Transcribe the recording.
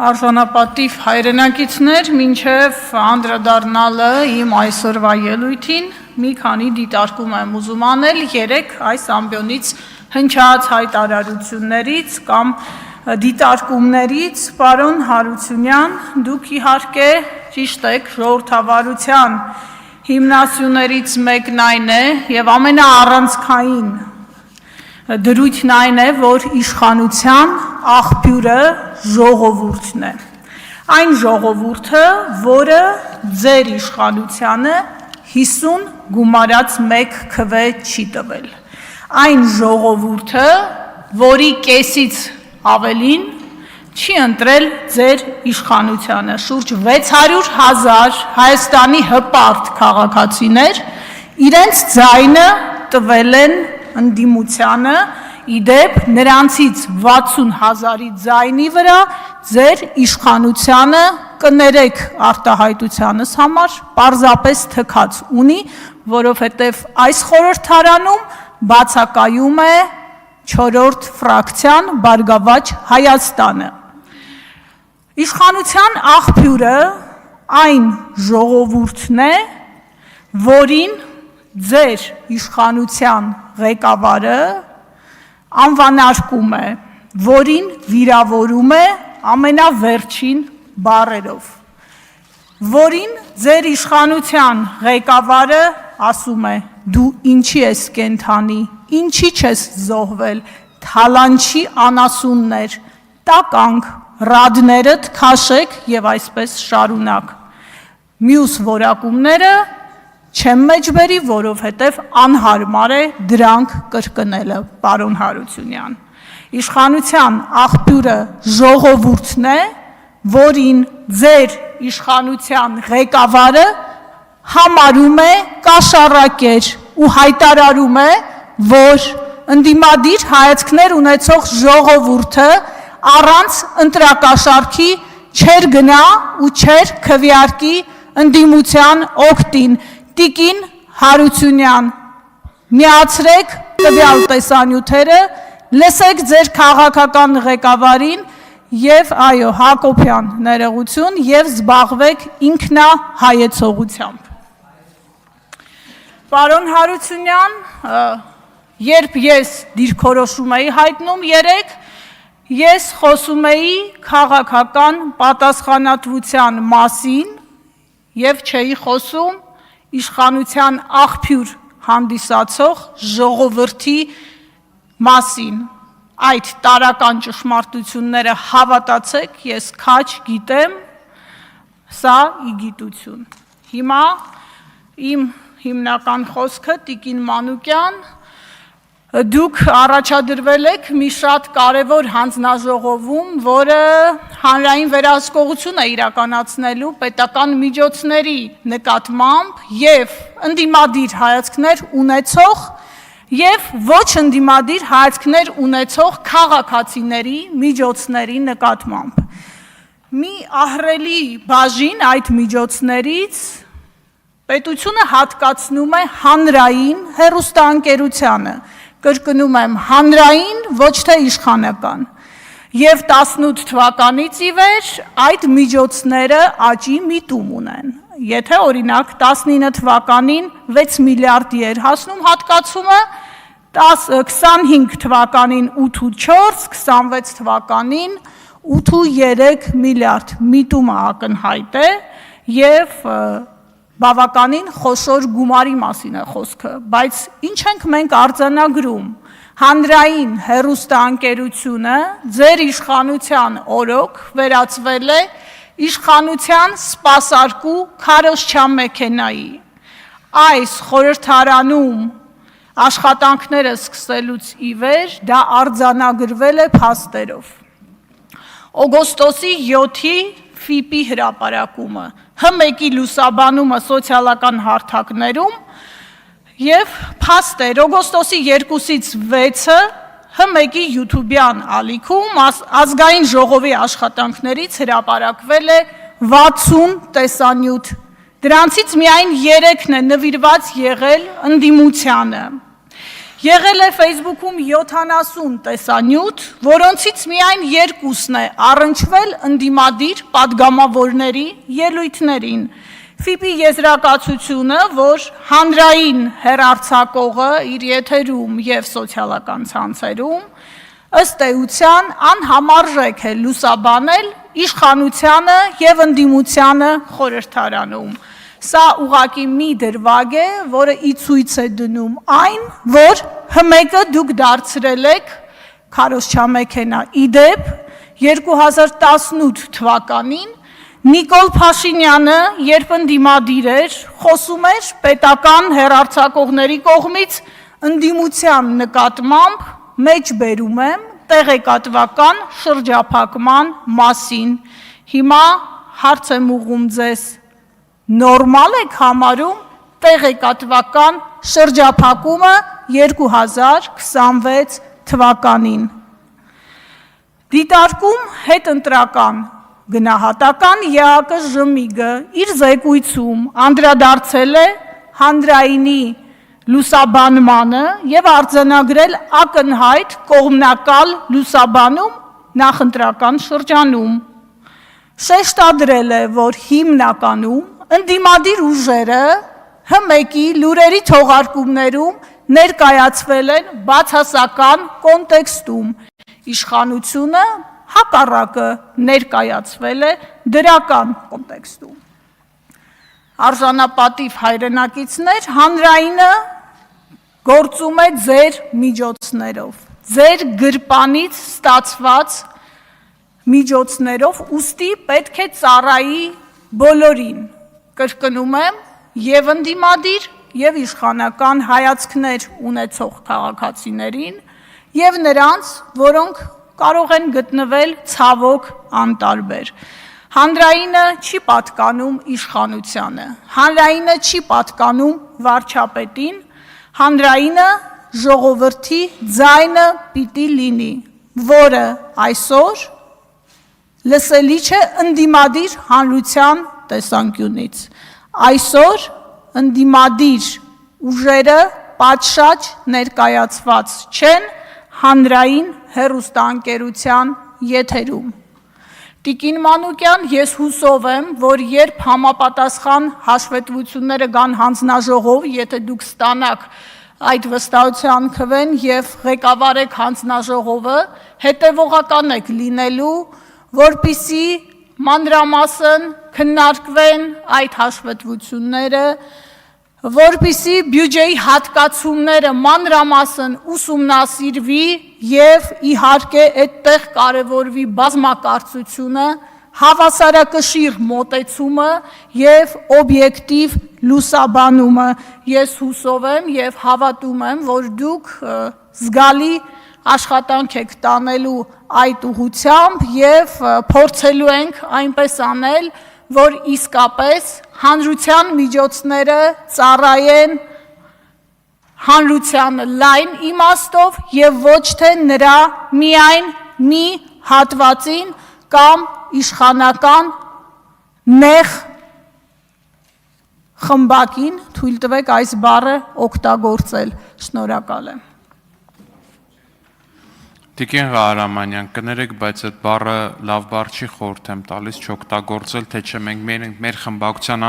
Արժանապատիվ հայրենակիցներ, մինչև անդրադառնալը իմ այսօրվա ելույթին մի քանի դիտարկում եմ ուզում անել երեք այս ամբիոնից հնչած հայտարարություններից կամ դիտարկումներից։ Պարոն Հարությունյան, դուք իհարկե ճիշտ եք, ժողովրդավարության հիմնասյուներից մեկն այն է եւ ամենաառանցքային դրույթն այն է, որ իշխանության աղբյուրը ժողովուրդն է։ Այն ժողովուրդը, որը ձեր իշխանությանը 50 գումարած 1 քվե չի տվել։ Այն ժողովուրդը, որի կեսից ավելին չի ընտրել ձեր իշխանությանը։ Շուրջ 600,000 Հայաստանի հպարտ քաղաքացիներ իրենց ձայնը տվել են ընդդիմությանը, իդեպ նրանցից 60,000-ի ձայնի վրա ձեր իշխանությանը կներեք արտահայտությանս համար պարզապես թքած ունի, որովհետև այս խորհրդարանում բացակայում է 4-րդ ֆրակցիան Բարգավաճ Հայաստանը։ Իշխանության աղբյուրը այն ժողովուրդն է, որին ձեր իշխանության ղեկավարը անվանարկում է, որին վիրավորում է ամենավերջին բառերով, որին ձեր իշխանության ղեկավարը ասում է դու ինչի ես կենթանի, ինչի չես զոհվել, թալանչի անասուններ, տականք, ռադներդ քաշեք եւ այսպես շարունակ։ Մյուս որակումները չեմ մեջբերի, որովհետև անհարմար է դրանք կրկնելը, պարոն Հարությունյան։ Իշխանության աղբյուրը ժողովուրդն է, որին ձեր իշխանության ղեկավարը համարում է կաշառակեր ու հայտարարում է, որ ընդդիմադիր հայացքներ ունեցող ժողովուրդը առանց ընտրակաշառքի չեր գնա ու չեր քվեարկի ընդդիմության օգտին։ Տիկին Հարությունյան, միացրեք տվյալ տեսանյութերը, լսեք ձեր քաղաքական ղեկավարին եւ այո, Հակոբյան ներողություն եւ զբաղվեք ինքնահայեցողությամբ։ Պարոն Հարությունյան, երբ ես դիրքորոշում էի հայտնում երեք, ես խոսում էի քաղաքական պատասխանատվության մասին եւ չէի խոսում իշխանության աղբյուր հանդիսացող ժողովրդի մասին։ Այդ տարական ճշմարտությունները հավատացեք, ես քաչ գիտեմ, սա իգիտություն։ Հիմա իմ հիմնական խոսքը Տիկին Մանուկյան, դուք առաջադրվել եք մի շատ կարևոր հանձնաժողովում, որը հանրային վերահսկողություն է իրականացնելու պետական միջոցների նկատմամբ եւ ընդդիմադիր հայացքներ ունեցող եւ ոչ ընդդիմադիր հայացքներ ունեցող քաղաքացիների միջոցների նկատմամբ։ Մի ահռելի բաժին այդ միջոցներից պետությունը հատկացնում է հանրային հեռուստաընկերությանը, կրկնում եմ, հանրային, ոչ թե իշխանական։ Եվ 18 թվականից ի վեր այդ միջոցները աճի միտում ունեն։ Եթե օրինակ 19 թվականին 6 միլիարդի էր հասնում հատկացումը, 25 թվականին 8.4, 26 թվականին 8.3 միլիարդ միտումը ակնհայտ է եւ բավականին խոշոր գումարի մասին է խոսքը, բայց ինչ ենք մենք արձանագրում, հանրային հեռուստաընկերությունը ձեր իշխանության օրոք վերածվել է իշխանության սպասարկու քարոզչյան մեքենայի։ Այս խորհրդարանում աշխատանքները սկսելուց ի վեր դա արձանագրվել է փաստերով։ Օգոստոսի 7-ի ՖԻՊ-ի հրապարակումը, Հ1-ի լուսաբանումը սոցիալական հարթակներում եւ փաստեր օգոստոսի 2-ից 6-ը Հ1-ի յութուբյան ալիքում ազգային ժողովի աշխատանքներից հրապարակվել է 60 տեսանյութ, դրանցից միայն 3-ն է նվիրված եղել ընդդիմությանը։ Եղել է Facebook-ում 70 տեսանյութ, որոնցից միայն 2-ն է առնչվել ընդդիմադիր պատգամավորների ելույթներին։ ՖԻՊ-ի եզրակացությունը, որ հանրային հեռարձակողը իր եթերում եւ սոցիալական ցանցերում ըստ էության անհամարժեք է լուսաբանել իշխանությանը եւ ընդդիմությանը խորհրդարանում։ Սա ուղղակի մի դրվագ է, որը ի ցույց է դնում այն, որ ՀՄԵԿ-ը դուք դարձրել եք քարոզչամեքենա։ Իդեպ 2018 թվականին Նիկոլ Փաշինյանը, երբ ընդդիմադիր էր, խոսում էր պետական հեռարձակողների կողմից ընդդիմության նկատմամբ մեջբերում եմ տեղեկատվական շրջափակման մասին։ Հիմա հարց եմ ուղղում ձեզ, նորմալ եք համարում տեղեկատվական շրջափակումը 2026 թվականին։ Դիտարկում հետընտրական գնահատական ԵԱԿ ԺՄԻԳ-ը իր զեկույցում անդրադարձել է հանրայինի լուսաբանմանը եւ արձանագրել ակնհայտ կողմնակալ լուսաբանում նախընտրական շրջանում։ Շեշտադրել է, որ հիմնականում ընդդիմադիր ուժերը ՀՄԵԿ-ի լուրերի թողարկումներում ներկայացվել են բացասական կոնտեքստում, իշխանությունը հակառակը ներկայացվել է դրական կոնտեքստում։ Արժանապատիվ հայրենակիցներ, հանրայինը գործում է ձեր միջոցներով, ձեր գրպանից ստացված միջոցներով, ուստի պետք է ծառայի բոլորին, կրկնում եմ, եւ ընդդիմադիր, եւ իշխանական հայացքներ ունեցող քաղաքացիներին, եւ նրանց, որոնք կարող են գտնվել ցավոք անտարբեր։ Հանրայինը չի պատկանում իշխանությանը, հանրայինը չի պատկանում վարչապետին, հանրայինը ժողովրդի ձայնը պիտի լինի, որը այսօր լսելի չէ ընդդիմադիր հանրության տեսանկյունից։ Այսօր ընդդիմադիր ուժերը պատշաճ ներկայացված չեն հանրային հեռուստաընկերության եթերում։ Տիկին Մանուկյան, ես հուսով եմ, որ երբ համապատասխան հաշվետվությունները գան հանձնաժողով, եթե դուք ստանաք այդ վստահության քվեն եւ ղեկավարեք հանձնաժողովը, հետեւողական եք լինելու, որպիսի մանրամասն քննարկվեն այդ հաշվետվությունները, որպիսի բյուջեի հատկացումները մանրամասն ուսումնասիրվի եւ իհարկե այդտեղ կարևորվի բազմակարծությունը, հավասարակշիռ մոտեցումը եւ օբյեկտիվ լուսաբանումը։ Ես հուսով եմ եւ հավատում եմ, որ դուք զգալի աշխատանք եք տանելու այդ ուղղությամբ եւ փորձելու ենք այնպես անել, որ իսկապես հանրության միջոցները ծառայեն հանրությանը լայն իմաստով եւ ոչ թե նրա միայն մի հատվածին կամ իշխանական նեղ խմբակին, թույլ տվեք այս բառը օգտագործել։ Շնորհակալ եմ։ Տիկին Ղահարամանյան, կներեք, բայց այդ բառը լավ բառ չի, խորհուրդ եմ տալիս չօգտագործել, թե չէ մենք մեր խմբակցության